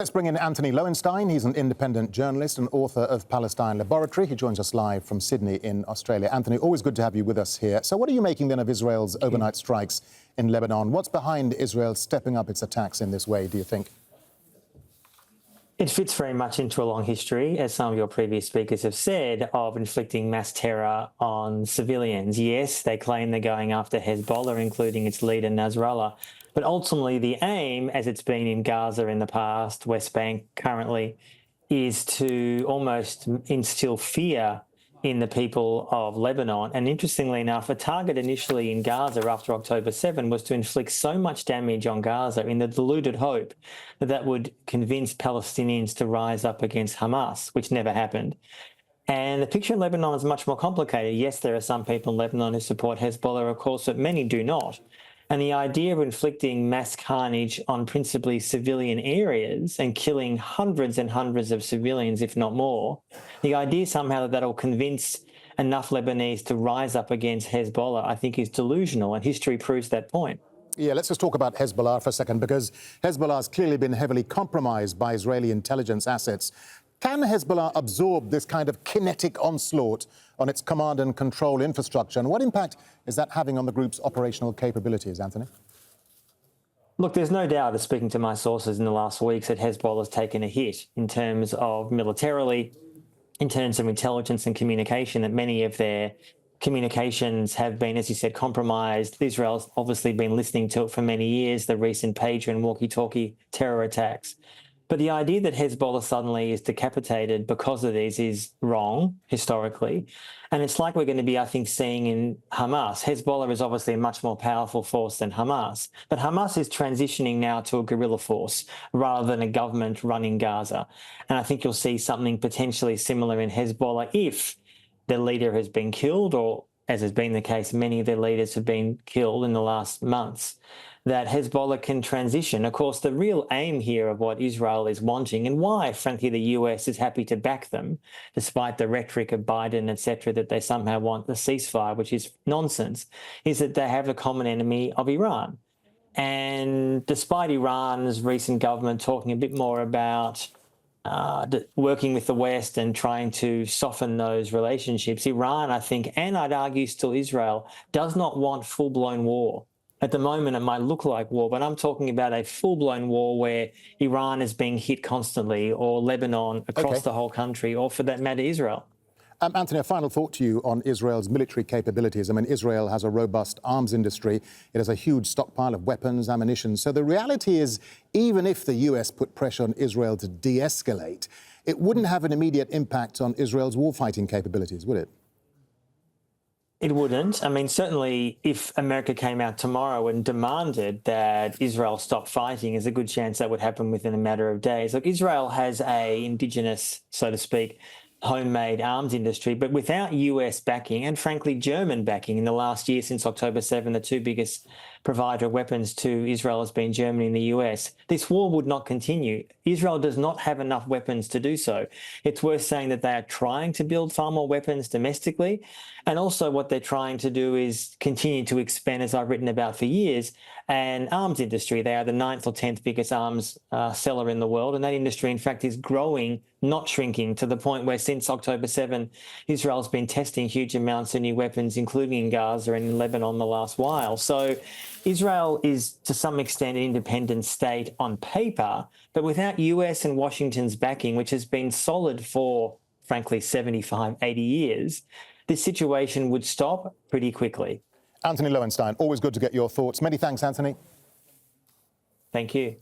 Let's bring in Antony Loewenstein. He's an independent journalist and author of Palestine Laboratory. He joins us live from Sydney in Australia. Anthony, always good to have you with us here. So what are you making then of Israel's overnight strikes in Lebanon? What's behind Israel stepping up its attacks in this way, do you think? It fits very much into a long history, as some of your previous speakers have said, of inflicting mass terror on civilians. Yes, they claim they're going after Hezbollah, including its leader Nasrallah. But ultimately, the aim, as it's been in Gaza in the past, West Bank currently, is to almost instill fear in the people of Lebanon. And interestingly enough, a target initially in Gaza after October 7 was to inflict so much damage on Gaza in the deluded hope that that would convince Palestinians to rise up against Hamas, which never happened. And the picture in Lebanon is much more complicated. Yes, there are some people in Lebanon who support Hezbollah, of course, but many do not. And the idea of inflicting mass carnage on principally civilian areas and killing hundreds and hundreds of civilians, if not more, the idea somehow that that'll convince enough Lebanese to rise up against Hezbollah, I think is delusional, and history proves that point. Yeah, let's just talk about Hezbollah for a second, because Hezbollah has clearly been heavily compromised by Israeli intelligence assets. Can Hezbollah absorb this kind of kinetic onslaught on its command and control infrastructure? And what impact is that having on the group's operational capabilities, Anthony? Look, there's no doubt, speaking to my sources in the last weeks, that Hezbollah has taken a hit in terms of militarily, in terms of intelligence and communication, that many of their communications have been, as you said, compromised. Israel's obviously been listening to it for many years, the recent pager and walkie-talkie terror attacks. But the idea that Hezbollah suddenly is decapitated because of these is wrong, historically. And it's like we're going to be, I think, seeing in Hamas. Hezbollah is obviously a much more powerful force than Hamas. But Hamas is transitioning now to a guerrilla force rather than a government running Gaza. And I think you'll see something potentially similar in Hezbollah if their leader has been killed, or, as has been the case, many of their leaders have been killed in the last months, that Hezbollah can transition. Of course, the real aim here of what Israel is wanting, and why, frankly, the US is happy to back them, despite the rhetoric of Biden, etc., that they somehow want a ceasefire, which is nonsense, is that they have a common enemy of Iran. And despite Iran's recent government talking a bit more about working with the West and trying to soften those relationships, Iran, I think, and I'd argue still Israel, does not want full-blown war. At the moment, it might look like war, but I'm talking about a full-blown war where Iran is being hit constantly, or Lebanon across the whole country, or for that matter, Israel. Anthony, a final thought to you on Israel's military capabilities. I mean, Israel has a robust arms industry. It has a huge stockpile of weapons, ammunition. So the reality is, even if the US put pressure on Israel to de-escalate, it wouldn't have an immediate impact on Israel's warfighting capabilities, would it? It wouldn't. I mean, certainly if America came out tomorrow and demanded that Israel stop fighting, there's a good chance that would happen within a matter of days. Look, Israel has a indigenous, so to speak, homemade arms industry, but without US backing and, frankly, German backing. In the last year, since October 7, the two biggest provider of weapons to Israel has been Germany and the US. This war would not continue. Israel does not have enough weapons to do so. It's worth saying that they are trying to build far more weapons domestically, and also what they're trying to do is continue to expand, as I've written about for years, an arms industry. They are the 9th or 10th biggest arms seller in the world, and that industry, in fact, is growing, not shrinking, to the point where since October 7, Israel's been testing huge amounts of new weapons, including in Gaza and in Lebanon the last while. So Israel is, to some extent, an independent state on paper, but without US and Washington's backing, which has been solid for, frankly, 75, 80 years, this situation would stop pretty quickly. Antony Loewenstein, always good to get your thoughts. Many thanks, Anthony. Thank you.